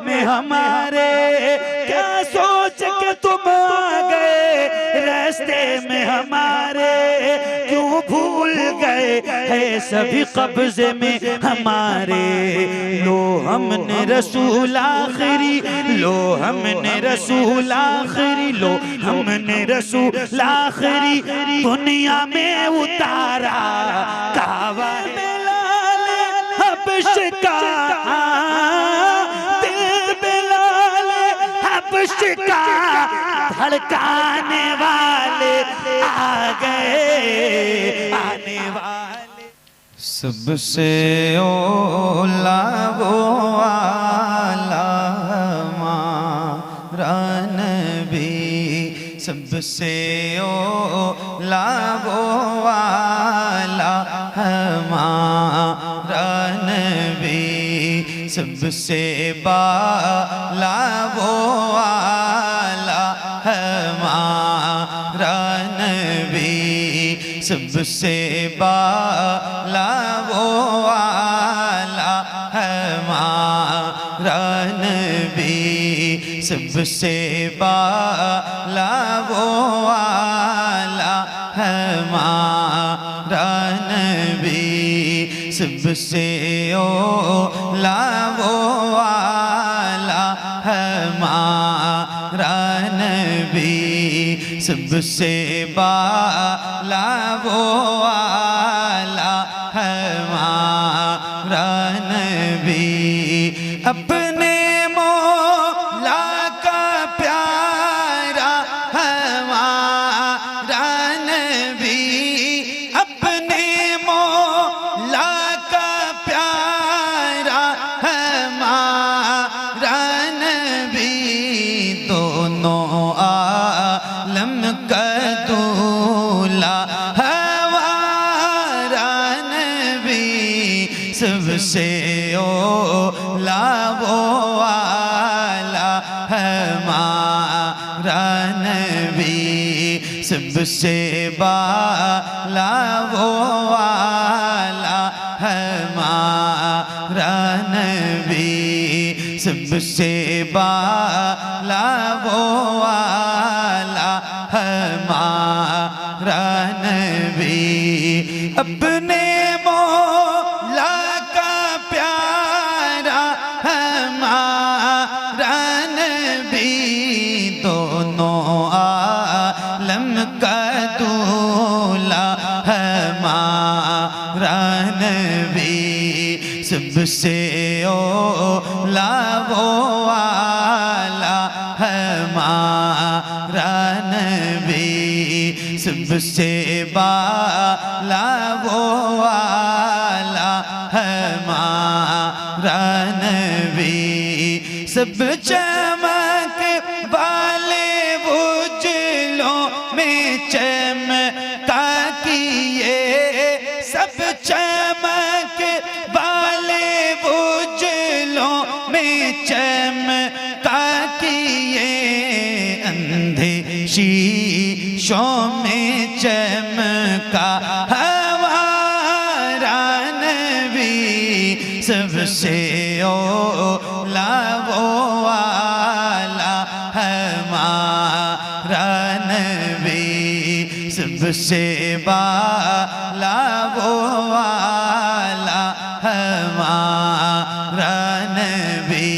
में हमारे, क्या सोच के तुम आ गए रास्ते में हमारे, क्यों भूल गए है सभी कब्जे में हमारे। लो हमने रसूल आखिरी, लो हमने रसूल आखिरी, लो हमने रसूल आखिरी दुनिया में उतारा। कावा बिलाल हबश का, दिल बिलाल हबश का धड़काने वाले आ गए, आने वाले। सबसे ओला वो आला हमारा नबी, सबसे ओला वो आला हमारा नबी, सबसे बाला वो आला हमारा नबी, सबसे बाला वो आला हमारा नबी, सबसे बाला वो आला हमारा नबी, सबसे ओला वो आला हमारा नबी, सबसे बाला वो आला हमारा नबी। अपने मौला का प्यारा हमारा नबी, अपने मौला का प्यारा हमारा नबी, दोनों आलम का दूल्हा हमारा नबी, सबसे ओला वो आला हमारा नबी, सबसे बाला वो आला हमारा नबी, सबसे बाला वो आला हमारा नबी। अपने मौला का प्यारा हमारा नबी, दोनों आलम का दूल्हा हमारा नबी, सबसे ओला वो आला हमारा नबी, सबसे बाला वो आला हमारा नबी, सब चमक वाले उजलों में चमका किए, सब चमक वाले उजलों में चमका किए, अंधे शीशों में चमका हमारा नबी, सबसे ओला वो आला हमारा नबी, सबसे बाला वो आला हमारा नबी,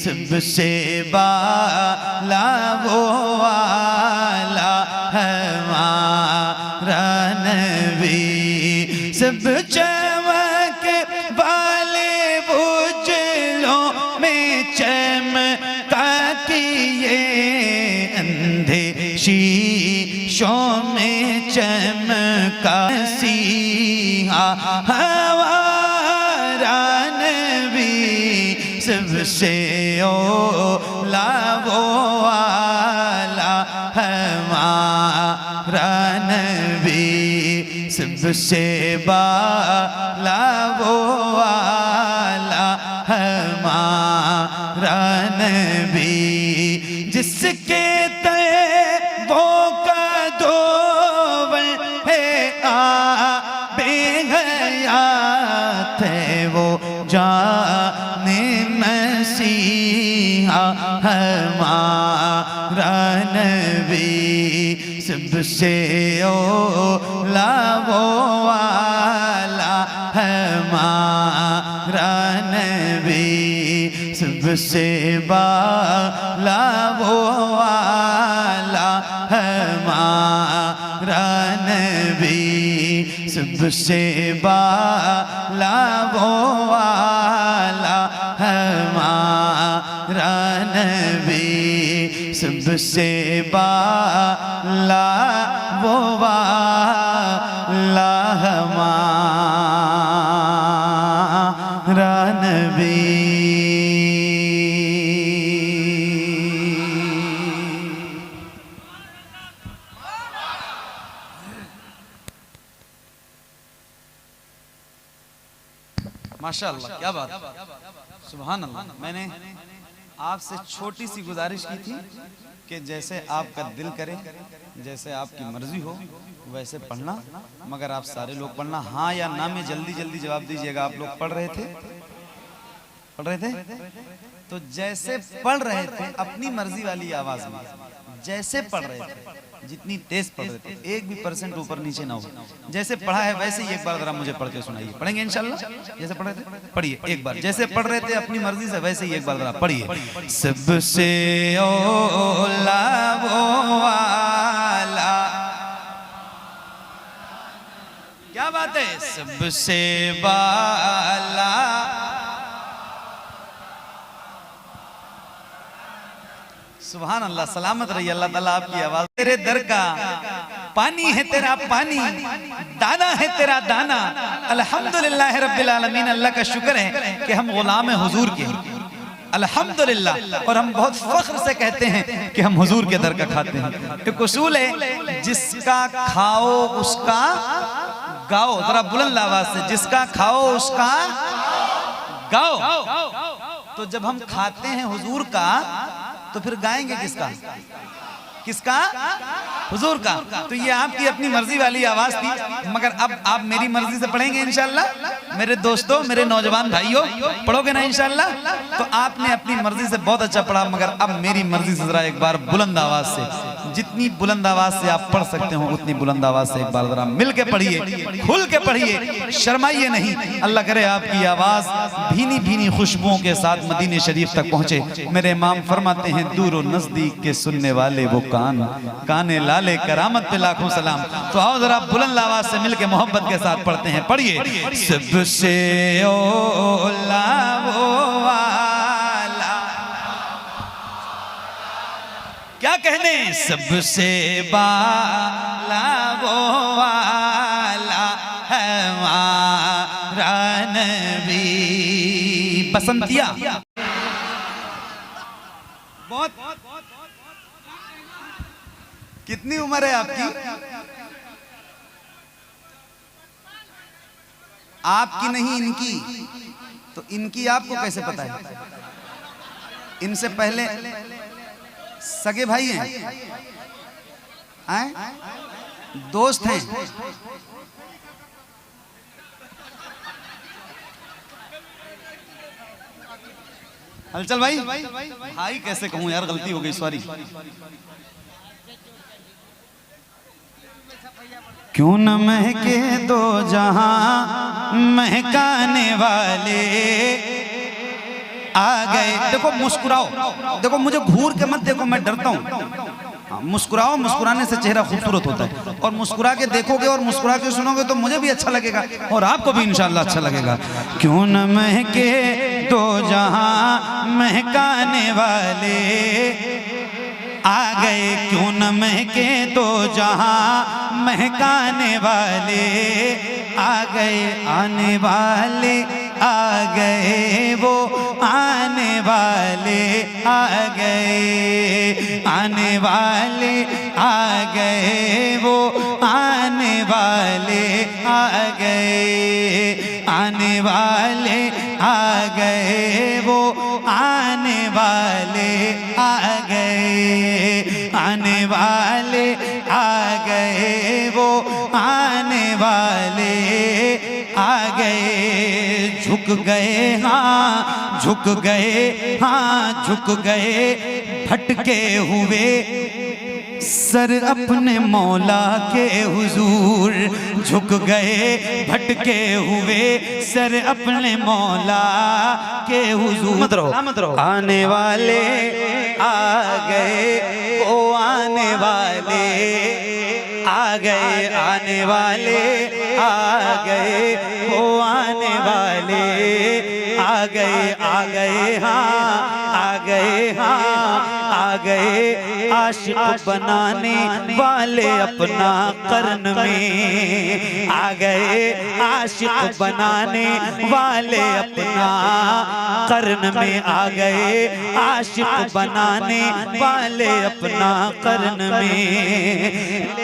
सबसे बाला वो आला हमारा नबी, सब चमक वाले उजलों में चमका किए, अंधे शीशों में चमका सीहा हमारा नबी, सबसे ओला वो आला हमारा नबी, सबसे बाला वो आला हमारा नबी, जिसके वो का दोवन है बेहयात है, वो जाने में मसीहा हमारा नबी सबसे ओला वो वाला हमारा नबी सबसे बाला वो वाला हमारा नबी सबसे बाला वो वाला हमारा नबी सबसे बाला वो वाला हमारा नबी। माशाअल्लाह, क्या बात, सुभान अल्लाह। मैंने आपसे छोटी सी गुजारिश की थी कि जैसे आपका दिल करे, जैसे आपकी मर्जी हो वैसे पढ़ना, मगर आप सारे लोग पढ़ना, हाँ या ना में जल्दी जल्दी जवाब दीजिएगा। आप लोग पढ़ रहे थे, पढ़ रहे थे, तो जैसे पढ़ रहे थे अपनी मर्जी वाली आवाज में, जैसे पढ़ रहे थे, जितनी तेज पढ़ रहे थे, 1 भी % ऊपर नीचे ना हो। जैसे पढ़ा है वैसे ही एक बार जरा मुझे पढ़ के सुनाइए। पढ़ेंगे इंशाल्लाह? जैसे पढ़ रहे थे पढ़िए एक बार, जैसे पढ़ रहे थे अपनी मर्जी से वैसे ही एक बार जरा पढ़िए। सबसे ओला वो वाला, क्या बात है, सबसे बाला, सुभान अल्लाह। सलामत रही अल्लाह ताला आपकी आवाज। तेरे दर का पानी है तेरा पानी, दाना है तेरा दाना। अल्हम्दुलिल्लाह रब्बिल आलमीन, अल्लाह का शुक्र है कि हम गुलाम हुजूर के, अल्हम्दुलिल्लाह। और हम बहुत फख्र से कहते हैं कि हम हुजूर के दर का खाते हैं। एक उसूल है, जिसका खाओ उसका गाओ। जरा बुलंद आवाज से, जिसका खाओ उसका गाओ। तो जब हम खाते हैं हुजूर का, तो फिर गाएंगे किसका? किसका? हुजूर का। तो ये आपकी अपनी मर्जी वाली आवाज थी, मगर अब आप मेरी मर्जी से पढ़ेंगे इंशाल्लाह। मेरे दोस्तों, मेरे नौजवान भाइयों, पढ़ोगे ना इंशाल्लाह? तो आपने अपनी मर्जी से बहुत अच्छा पढ़ा, मगर अब मेरी मर्जी से जरा एक बार बुलंद आवाज से, जितनी बुलंद आवाज से आप पढ़ सकते हो उतनी बुलंद आवाज से एक बार जरा मिल के पढ़िए, खुल के पढ़िए, शर्माइए नहीं। अल्लाह करे आपकी आवाज भीनी भीनी खुशबुओं के साथ मदीने शरीफ तक पहुंचे। मेरे इमाम फरमाते हैं, दूर और नजदीक के सुनने वाले वो कान, काने लाले करामत पे लाखों सलाम। तो आओ जरा बुलंद आवाज से मिलके मोहब्बत के साथ पढ़ते हैं, पढ़िए। सबसे ओला वो वाला, क्या कहने, सबसे बाला वो वाला हमारा नबी। बसंतिया बहुत। कितनी उम्र है आपकी? आपकी नहीं, इनकी। तो इनकी आपको कैसे पता है? इनसे पहले सगे भाई हैं, दोस्त हैं। हलचल भाई, भाई कैसे कहूं यार, गलती हो गई, सॉरी। क्यों न महके दो जहां महकाने वाले आ गए। देखो मुस्कुराओ, देखो मुझे घूर के मत देखो, मैं डरता हूँ। हाँ, मुस्कुराओ, मुस्कुराने से चेहरा खूबसूरत होता है। और मुस्कुरा के देखोगे और मुस्कुरा के सुनोगे तो मुझे भी अच्छा लगेगा और आपको भी इंशाल्लाह अच्छा लगेगा। क्यों न महके दो जहां महकाने वाले आ गए, क्यों न महके दो जहां महकाने वाले आ गए, आने वाले आ गए, वो आने वाले आ गए, आने वाले आ गए, वो आने वाले आ गए, आने वाले आ गए, वो आने वाले आ गए, आने वाले आ गए, वो आने वाले आ गए। झुक गए हाँ झुक गए, हाँ झुक गए भटके हुए सर अपने मौला के हुजूर, झुक गए भटके हुए सर अपने मौला के हुजूर। मत रहो। आने वाले आ गए, ओ आने वाले आ गए, आने वाले आ गए, ओ आने वाले आ गए हाँ आ गए हाँ आ गए। आशिक बनाने वाले अपना कर्न में आ गए, आशिक बनाने वाले अपना कर्न में आ गए, आशिक बनाने वाले अपना कर्न में।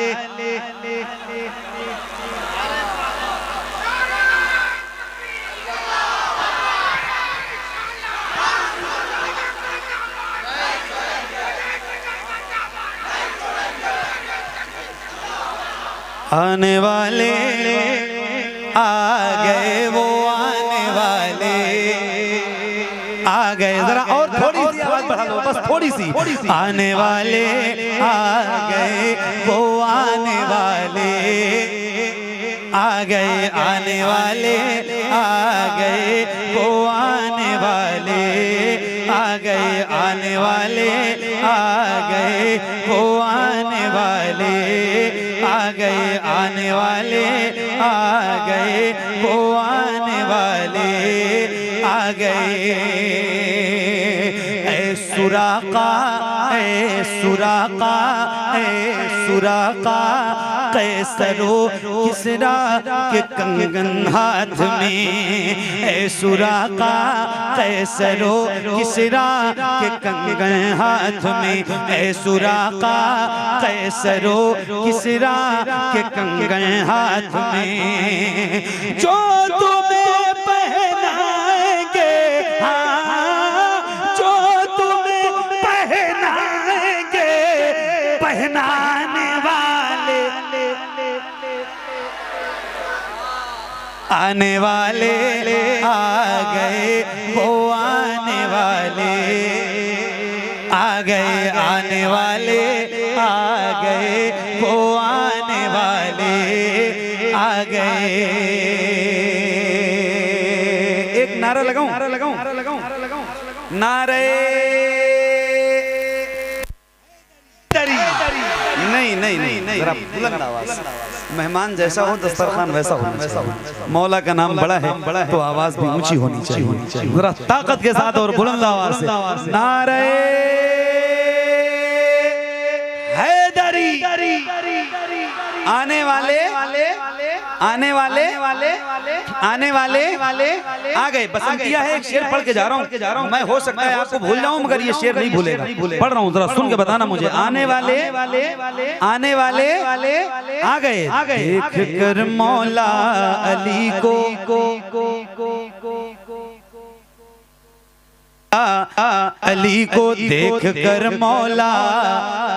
आने वाले आ गए, वो आने वाले आ गए। जरा और थोड़ी सी आवाज बढ़ा लो, बस थोड़ी सी। आने वाले आ गए, वो आने वाले आ गए, आने वाले आ गए, वो आने वाले आ गए, आने वाले आ गए, वो आने वाले आ गए, आने वाले आ गए, वो आने वाले आ गए। ऐ सुराका, ऐ सुराका, ऐ सुराका, कैसरो किसरा के कंगन हाथ में। ऐ सुराका कैसरो किसरा के कंगन हाथ में। ऐ सुराका कैसरो किसरा के कंगन हाथ में। जो तुम्हें पहनाएंगे, हाँ जो तुम्हें पहनाएंगे, पहनाने वाले आने वाले आ गए, वो आने वाले आ गए, आने वाले आ गए, वो आने वाले आ गए। एक नारा लगाऊं, नारे नहीं, जरा बुलंद आवाज। मेहमान जैसा हो दस्तरखान वैसा हो। मौला का नाम बड़ा है तो आवाज भी ऊंची होनी चाहिए। जरा ताकत के साथ और बुलंद आवाज से नारे हैदरी। आने वाले आने वाले आने वाले आ गए। बसंतिया है, एक शेर पढ़ के जा रहा हूँ। मैं हो सकता है आपको भूल जाऊं मगर ये शेर नहीं भूलेगा। पढ़ रहा हूँ, जरा सुन के बताना मुझे। आने वाले आ गए, देख कर मौला अली को अली को देख कर मौला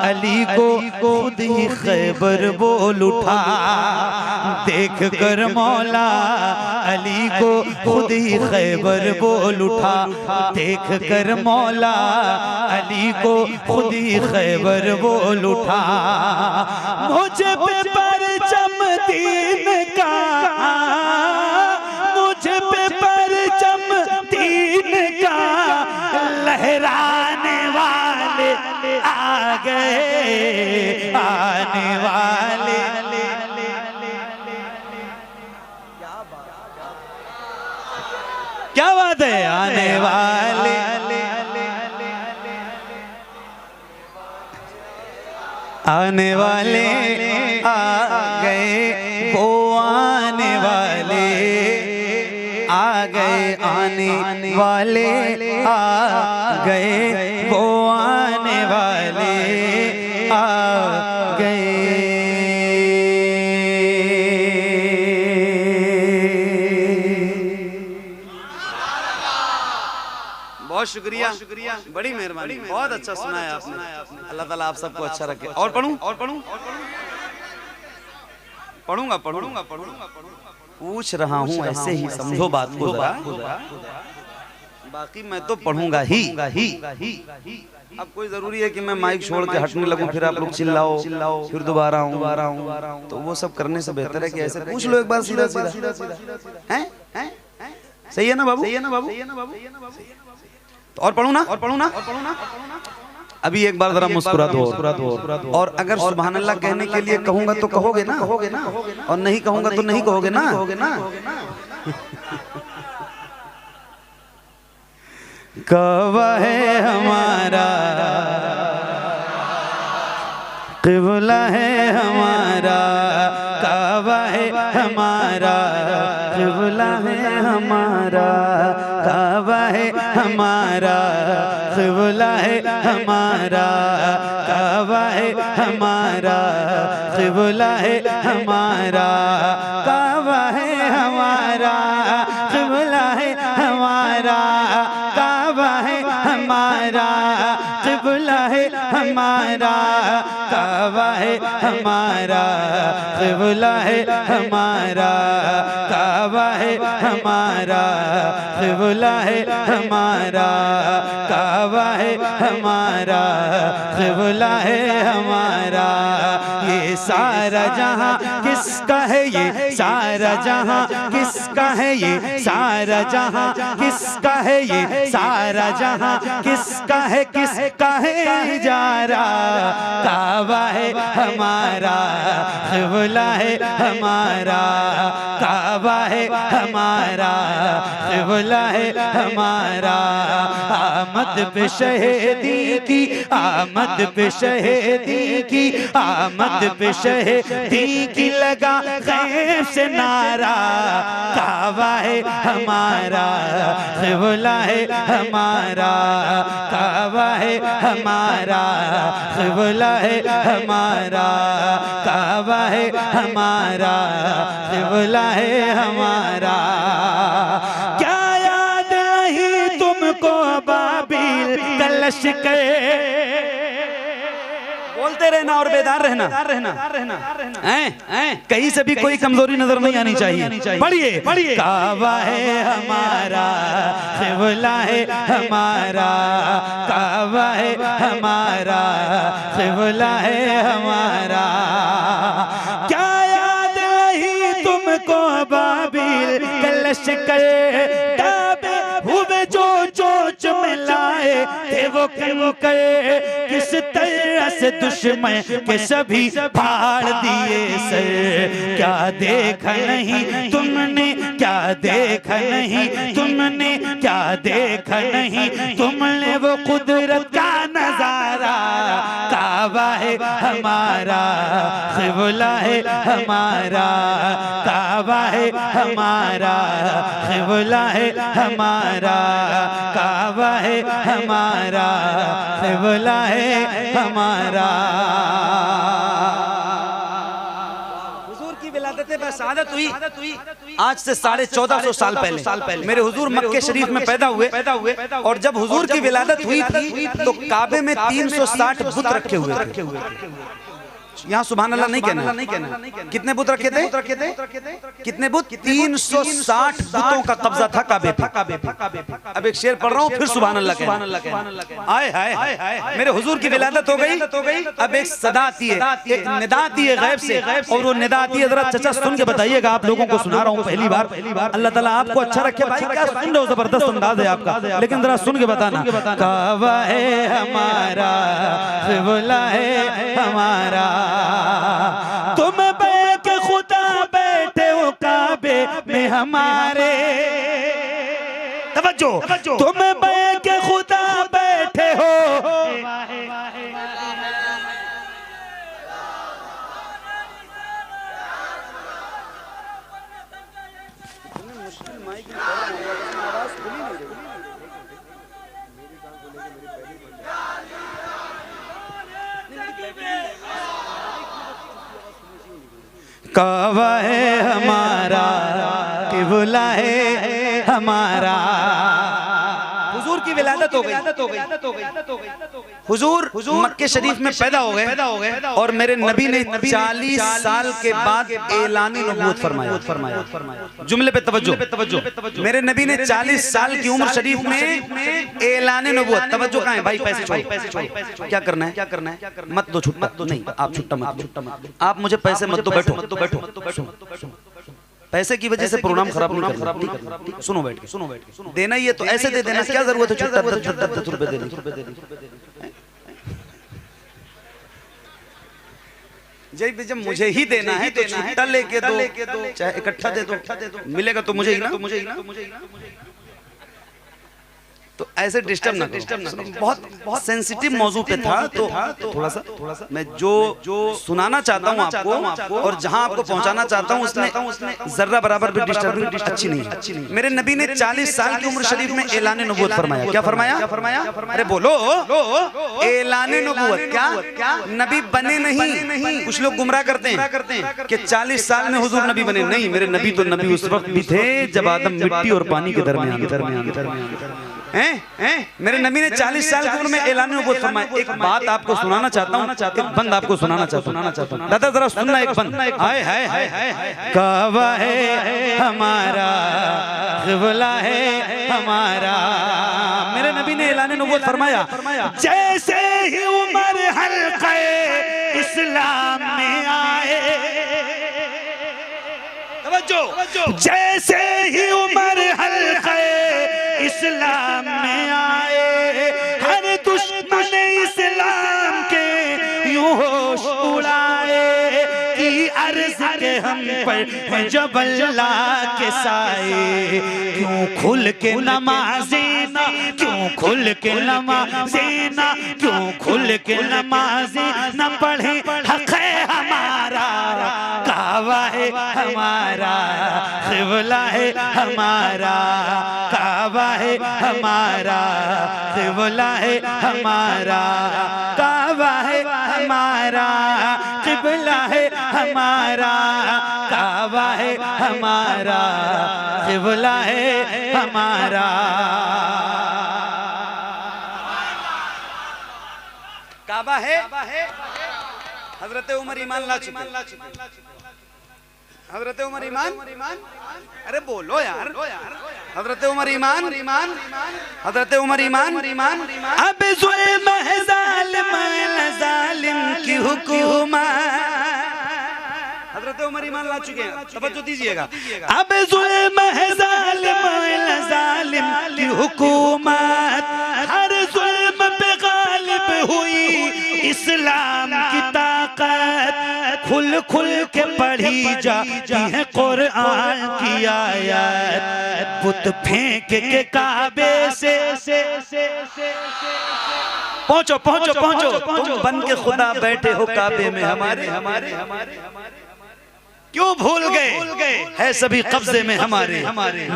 अली को खुद ही खैबर बोल उठा। देख कर मौला अली को खुद ही खैबर बोल उठा। देख कर मौला अली को खुद ही खैबर बोल उठा। मुझे पे परचम दीन का, मुझे पे परचम दीन का लहराने वाले आ गए, आने वाले। क्या बात है, आने वाले आने वाले आ गए, वो आने वाले आ गए, आने वाले आ गए, वो आने वाले आ गए। बहुत शुक्रिया, बड़ी मेहरबानी, बहुत अच्छा सुनाया आपने। अल्लाह ताला आप सबको अच्छा रखे। और पढ़ूं? पढ़ूंगा। पूछ रहा हूँ ऐसे ही समझो बात को जरा, बाकी मैं तो पढ़ूंगा ही। अब कोई जरूरी है कि मैं माइक छोड़ के हटने लगूं, फिर आप लोग चिल्लाओ फिर दोबारा आऊं, तो वो सब करने से बेहतर है कि ऐसे पूछ लो एक बार सीधा सीधा। हैं? सही है ना बाबू? तो और पढ़ूं ना? अभी एक बार जरा मुस्कुरा दो। और अगर सुभान अल्लाह कहने के लिए कहूंगा तो कहोगे ना, और नहीं कहूंगा तो नहीं कहोगे ना। काबा है हमारा, क़िबला है हमारा, काबा है हमारा, क़िबला है हमारा, काबा है हमारा, क़िबला है हमारा, काबा है हमारा, क़िबला है हमारा, काबा है हमारा, क़िबला है हमारा, काबा है हमारा, क़िबला है हमारा, काबा है हमारा, क़िबला है हमारा, काबा है हमारा, क़िबला है हमारा, काबा है हमारा, क़िबला है हमारा। ये सारा जहां किसका है, ये सारा जहां किसका है, ये सारा जहां किसका है, ये सारा जहां किसका है, किसका है इजारा। काबा है हमारा, क़िबला है हमारा, काबा है हमारा, क़िबला है हमारा। आमद पे शहीदी की, आमद पे शहीदी की, आमद पे शहीदी की लगा गैब से नारा। काबा है हमारा, क़िबला है हमारा, काबा है हमारा, क़िबला है हमारा, काबा है हमारा, क़िबला है हमारा। क्या याद नहीं तुमको बाबिल का लश्कर, बोलते रहना और बेदार रहना। कहीं से भी कोई कमजोरी नजर नहीं आनी चाहिए। पढ़िए। काबा है हमारा, क़िबला है हमारा, काबा है हमारा, क़िबला है हमारा। क्या याद नहीं तुमको बाबिल का लश्कर, काबे हुए जो चोच में लाए थे वो कंकर, किस तरह से दुश्मन के सभी फाड़ दिए सर। क्या देखा नहीं तुमने, क्या देखा नहीं तुमने, क्या देखा नहीं तुमने वो कुदरत का नजारा। काबा है हमारा, क़िबला है हमारा, काबा है हमारा, क़िबला है हमारा, काबा है हमारा, क़िबला है हमारा। हुजूर की विलादत बसादत हुई आज से 1450 साल पहले। मेरे हुजूर मक्के शरीफ में पैदा हुए और जब हुजूर की विलादत हुई थी तो काबे में 360 बुत रखे हुए थे। यहाँ सुभान अल्लाह नहीं कहना। कितने बुत रखे थे? कितने बुत? 360 बुतों का कब्जा था काबे पे। अब एक शेर पढ़ रहा हूँ, फिर सुभान अल्लाह कहना। आए हाय मेरे हुजूर की विलादत हो गई। अब एक सदा आती है, एक निदा आती है गैब से, और वो निदा आती है, जरा चचा सुन के बताइएगा। आप लोगों को सुना रहा हूँ पहली बार। अल्लाह ताला आपको अच्छा रखे भाई, क्या सुन रहे हो, जबरदस्त अंदाज है आपका, लेकिन जरा सुन के बताना। काबा है हमारा, क़िबला है हमारा, तुम बैठे खुदा बैठे हो काबे में हमारे। तवज्जो, तुम बैठे खुदा बैठे हो, मुश्किल माइक आवाज खुली नहीं रही। काबा है हमारा, क़िबला है हमारा। हुजूर की विलादत विलादत हो गई। हुजूर मक्के शरीफ में पैदा हो गए और मेरे नबी ने 40 साल के बाद ऐलान नबूवत फरमाया। जुमले पे तवज्जो। मेरे नबी ने 40 साल की उम्र शरीफ में ऐलान नबूवत, तवज्जो कहाँ है भाई, पैसे छोड़ो। क्या करना है? मत दो छुट्टा, नहीं आप छुट्टा मत दो, आप मुझे पैसे मत दो, बैठो। पैसे की वजह से प्रोग्राम खराब नहीं करना। सुनो बैठ के देना ही है तो ऐसे दे देना, क्या जरूरत है छुट्टा 10 रुपए देने की। जब मुझे ही देना है तो छुट्टा लेके दो, चाहे इकट्ठा दे दो, मिलेगा तो मुझे ही ना। तो ऐसे डिस्टर्ब ना, बहुत सेंसिटिव मौजू पे था तो थोड़ा सा मैं जो सुनाना चाहता हूँ आपको और जहाँ आपको पहुँचाना चाहता हूँ उसमें जर्रा बराबर भी डिस्टर्बिंग अच्छी नहीं है। मेरे नबी ने 40 साल की उम्र शरीफ में ऐलान नबूवत फरमाया। क्या फरमाया? अरे बोलो, ऐलान नबूवत। क्या नबी बने नहीं? कुछ लोग गुमराह करते हैं कि 40 साल में हुजूर नबी बने। नहीं, मेरे नबी तो नबी उस वक्त भी थे जब आदम मिट्टी और पानी के दरमियान मेरे नबी ने 40 साल की उम्र में ऐलान नबूवत फरमाया। एक बात आपको सुनाना चाहता हूँ, एक बंद आपको सुनाना चाहता हूँ। दादा जरा सुनना, एक बंद। हाय काबा है हमारा, क़िबला है हमारा। मेरे नबी ने ऐलान नबूवत फरमाया, जैसे ही उमर हल्क़े इस्लाम में आए, जैसे ही उमर हल्क़े इस्लाम में आए, हर दुश्मन इस्लाम के यूं होश उड़ाए कि अर्ज़ के हम पर जब अल्लाह के साए। क्यों खुल के नमाज़ीना, क्यों खुल के नमाज़ीना, क्यों खुल के नमाज़ीना पढ़े हक़ है हमारा, काबा है हमारा, क़िबला है हमारा, काबा है हमारा, क़िबला है हमारा, काबा है हमारा, क़िबला है हमारा, काबा है हमारा, क़िबला है हमारा। काबा है। हजरत उमर ईमान ला चुके। हजरत उमर ईमान, अरे बोलो यार। हजरत उमर ईमान, हजरत उमर ईमान। अब ज़ुल्म है ज़ालिम की हुकूमत, हजरत उमर ईमान ला चुके हैं, तवज्जो दीजिएगा। अब ज़ुल्म है ज़ालिम की हुकूमत, हर ज़ुल्म पे गालिब हुई इस्लाम की ताकत। खुल के पढ़ी जाती है कुरान की आयत, बुत फेंक के काबे से पहुंचो तुम बन के खुदा बैठे हो काबे में हमारे। क्यों भूल गए? है सभी कब्जे में हमारे।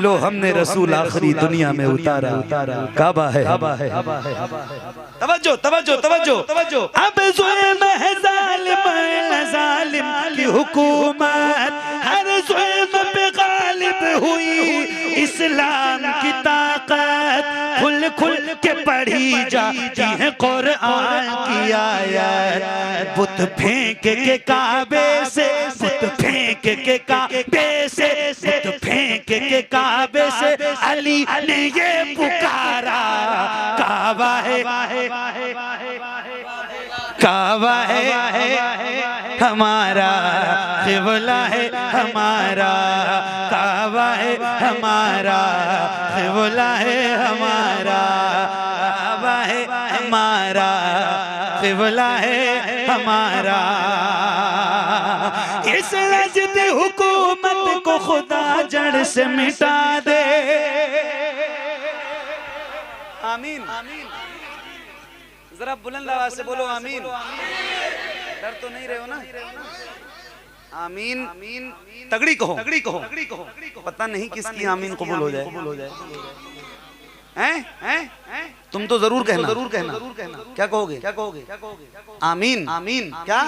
लो हमने रसूल आखिरी दुनिया में उतारा, काबा है। तवज्जो। अब ज़ुल्म है ज़ालिम की हुकूमत, हर ज़ुल्म पे गालिब हुई इस्लाम की ताकत। खुल के पढ़ी जाती है कुरान की आयत, बुत फेंक के काबे से, बुत फेंक के काबे से, बुत फेंक के काबे से अली ने ये पुकारा, काबा है, काबा है हमारा, क़िबला है हमारा, काबा है हमारा, क़िबला है हमारा, काबा है हमारा, क़िबला है हमारा। इस लज़्ज़त हुकूमत को खुदा जड़ से मिटा दे। आमीन। जरा बुलंद आवाज से बोलो आमीन। डर तो नहीं रहे हो ना? आमीन तगड़ी कहो। पता नहीं किसकी आमीन कबूल हो जाए। हैं? तुम तो जरूर कहना। क्या कहोगे? आमीन। क्या?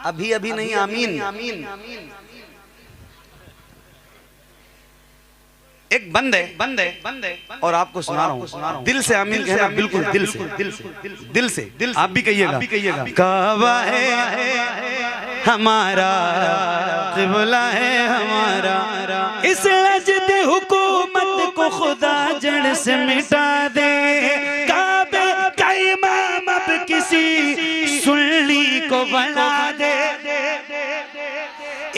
अभी नहीं आमीन। एक बंद है और आपको सुना रहा हूँ, दिल से आमीन कहना, बिल्कुल दिल से आप भी कहिएगा। काबा है हमारा, क़िबला है हमारा, इस अजद हुकूमत को खुदा जड़ से मिटा दे। काबे का इमाम अब किसी सुन्नी को बना दे।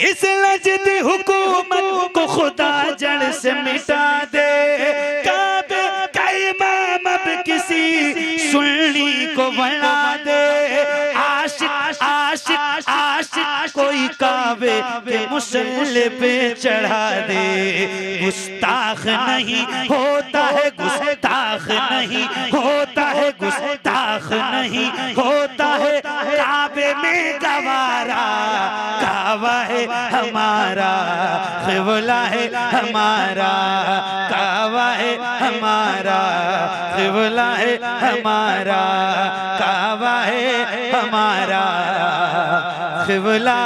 इस अजद हुकूमत को खुदा जड़ से मिटा दे। काबे का इमाम अब किसी सुन्नी को बना दे। आशिक आशिक आशिक कोई काबे के मुसल्ले पे चढ़ा दे। गुस्ताख नहीं होता है, गुस्ताख नहीं होता है, गुस्ताख नहीं होता है। काबे में गवारा, काबा है हमारा, क़िबला है हमारा, काबा है हमारा, क़िबला है हमारा, काबा है हमारा, क़िबला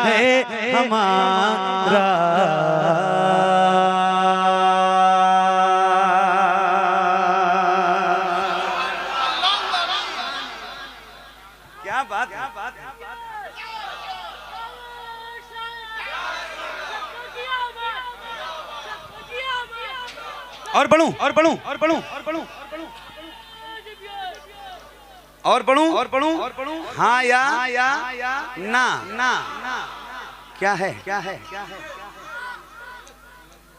है हमारा। क्या बात, और पढ़ूं हाँ या ना क्या है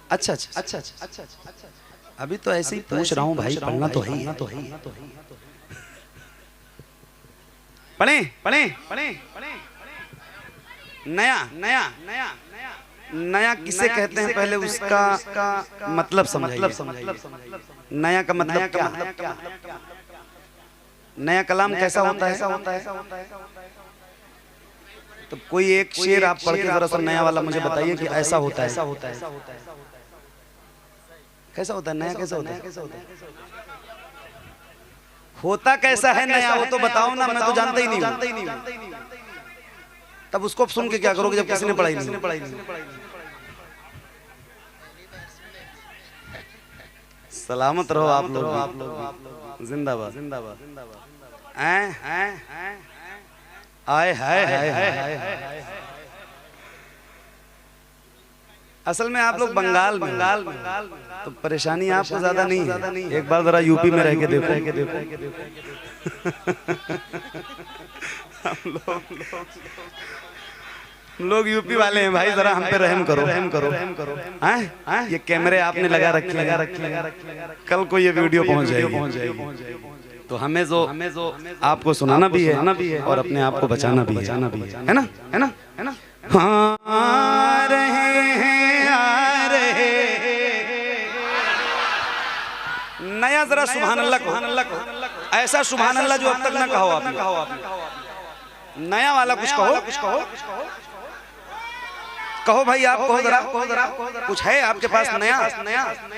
अच्छा अभी तो ऐसे ही पूछ रहा हूँ भाई, पढ़ना तो है ही। पढ़े नया किसे कहते हैं, पहले उसका मतलब समझिए। नया का मतलब क्या? नया कलाम कैसा होता है? तो कोई एक शेर आप पढ़ के जरा सा नया वाला मुझे बताइए कि ऐसा होता है। कैसा होता है नया? कैसा होता है? होता कैसा है नया, वो तो बताओ ना, मैं तो जानता ही नहीं। तब उसको सुन के क्या करोगे जब किसी ने पढ़ाई नहीं? सलामत रहो आप लोग, जिंदाबाद। आए हाय। असल में आप लोग बंगाल में तो परेशानी आपको ज्यादा नहीं है। एक बार जरा यूपी में रह के देखो। हम लोग यूपी वाले हैं भाई, जरा हम पे रहम करो। ये कैमरे आपने लगा रखे, कल को ये वीडियो पहुंच जाएगी। तो हमें जो आपको सुनाना भी है और अपने आप को बचाना भी है ना? हाँ आ रहे नया, जरा सुभान अल्लाह को, ऐसा सुभान अल्लाह जो अब तक ना कहो आपने। नया वाला कुछ कहो भाई, आप कहो जरा, कुछ है आपके पास नया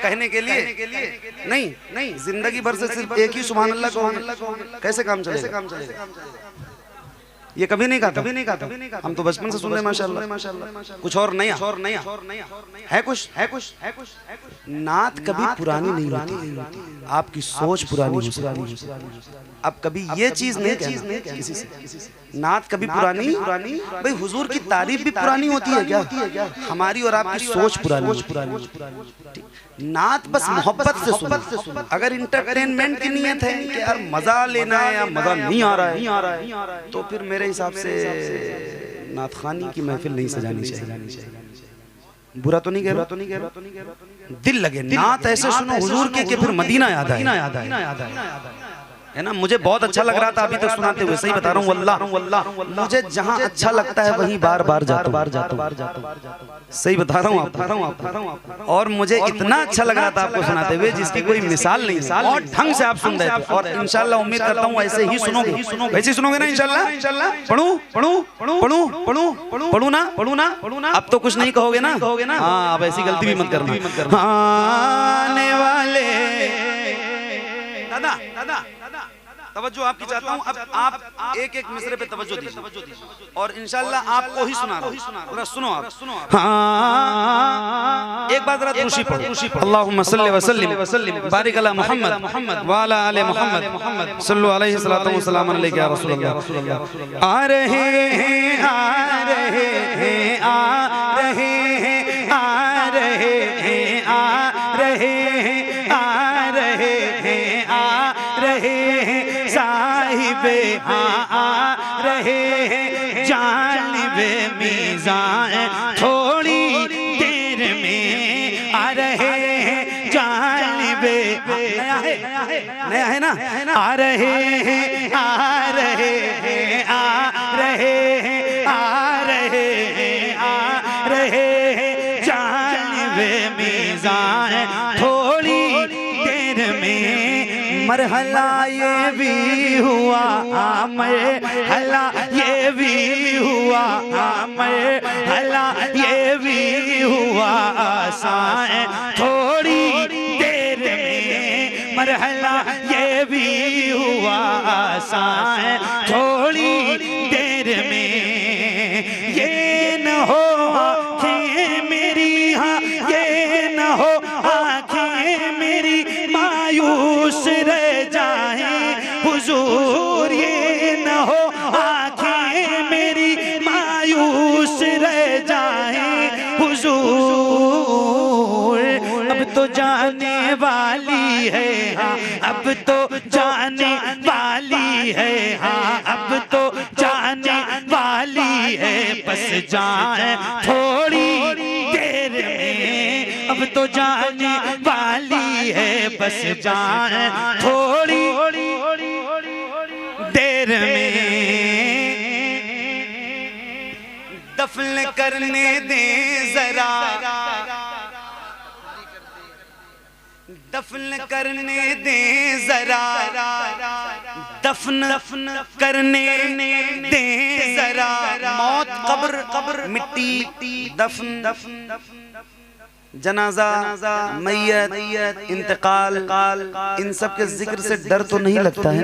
कहने के लिए? नहीं, जिंदगी भर से सिर्फ एक ही सुभान अल्लाह कहो, कैसे काम चलेगा? ये कभी नहीं कहा। हम तो बचपन से सुन रहे माशाल्लाह। कुछ और नया है? कुछ नात कभी पुरानी नहीं होती, आपकी सोच पुरानी होती। अब कभी ये चीज नहीं कहना किसी से, नात कभी पुरानी भाई, हुजूर की तारीफ भी पुरानी होती है क्या? हमारी और आपकी सोच पुरानी। नात बस मोहब्बत से सुनो। अगर इंटरटेनमेंट की नीयत है कि यार मजा लेना है या मजा नहीं आ रहा है, तो फिर मेरे हिसाब से नात खानी की महफिल नहीं सजानी चाहिए। बुरा तो नहीं कह रहा, दिल लगे नात ऐसे सुनो हुजूर के कि फिर मदीना याद आए, है ना? मुझे बहुत अच्छा लग रहा था अभी तक सुनाते हुए, सही बता रहा हूँ वल्लाह, मुझे जहाँ अच्छा लगता है वहीं बार बार जाता हूँ। सही बता रहा हूँ आप। और मुझे इतना अच्छा लग रहा था आपको सुनाते हुए जिसकी कोई मिसाल नहीं, और ढंग से आप सुन रहे थे। और इंशाल्लाह उम्मीद करता हूँ ऐसे ही सुनोगे, वैसे ही सुनोगे ना इंशाल्लाह? पढ़ू ना। अब तो कुछ नहीं कहोगे ना? हाँ, अब ऐसी गलती भी मत करना। आने वाले दादा तवज्जो आपकी चाहता हूँ। अब आप एक एक मिसरे पे तवज्जो दीजिए और इंशाल्लाह आपको ही सुना रहा हूँ। जरा सुनो आप। हाँ, एक बार जरा दुरूशी पढ़ो। अल्लाहुम्मा सल्ली व सल्लिम बारिक अला मुहम्मद व अला आले मुहम्मद सल्लु अलैहि सलातु व सलाम अलैका या रसूलल्लाह। आ रहे हैं, आ रहे हैं, आ रहे हैं, आ रहे हैं, आ रहे हैं, आ रहे हैं, आ रहे हैं साहिबे, हाँ आ रहे हैं जानिबे मीज़ान, थोड़ी देर में आ रहे हैं जानिबे, नया है ना, आ रहे हैं, आ रहे हैं, आ रहे हैं, आ रहे हैं, आ रहे हैं जानिबे मीज़ान, थोड़ी देर में मरहला ये भी हुआ, मरहला ये भी हुआ, मरहला ये भी हुआ आसान, थोड़ी देर में मरहला ये भी हुआ आसान, थोड़ी देर में। ये न हो आँखें मेरी, हाँ ये न हो आँखें मेरी मायूस रह जाएं हुजूर, ये न हो आँखें मेरी मायूस रह जाएं हुजूर। अब तो जाने वाली है, हाँ अब तो जाने वाली है, हाँ अब तो जाने वाली है, बस जाए थोड़ी देर में, अब तो जाने वाली है, बस जाए थोड़ी देर में। दफन करने दे जरा, दफन करने दे जरा, दफन करने दे जरा, मौत कब्र मिट्टी, दफन जनाजा मैयत इंतकाल, इन सब के जिक्र से डर तो नहीं लगता है?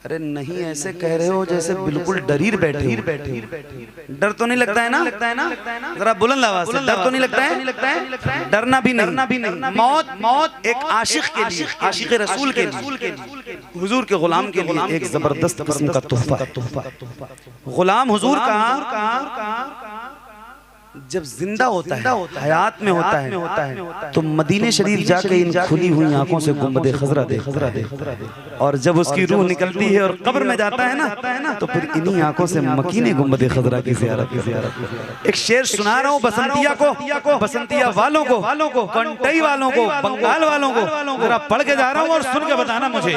अरे नहीं, ऐसे कह रहे हो जैसे बिल्कुल डरीर बैठे। डर तो नहीं लगता है ना? जरा बुलंद आवाज से, डर तो नहीं लगता है? डरना भी नहीं। मौत एक आशिक के लिए, आशिक रसूल के लिए, हुजूर के गुलाम के लिए एक जबरदस्त किस्म का तोहफा। गुलाम हुजूर का जब जिंदा होता है, हयात में होता है, तो मदीने शरीफ जाके इन खुली हुई आंखों से गुंबदे खजरा दे, और जब उसकी रूह निकलती है और कब्र में जाता है ना, तो फिर इन्हीं आंखों से मकीने गुंबदे खजरा की ज़ियारत। एक शेर सुना रहा हूँ बसंतिया को, बसंतिया वालों को, कंटई वालों को, बंगाल वालों को, जरा पढ़ के जा रहा हूँ और सुन के बताना मुझे।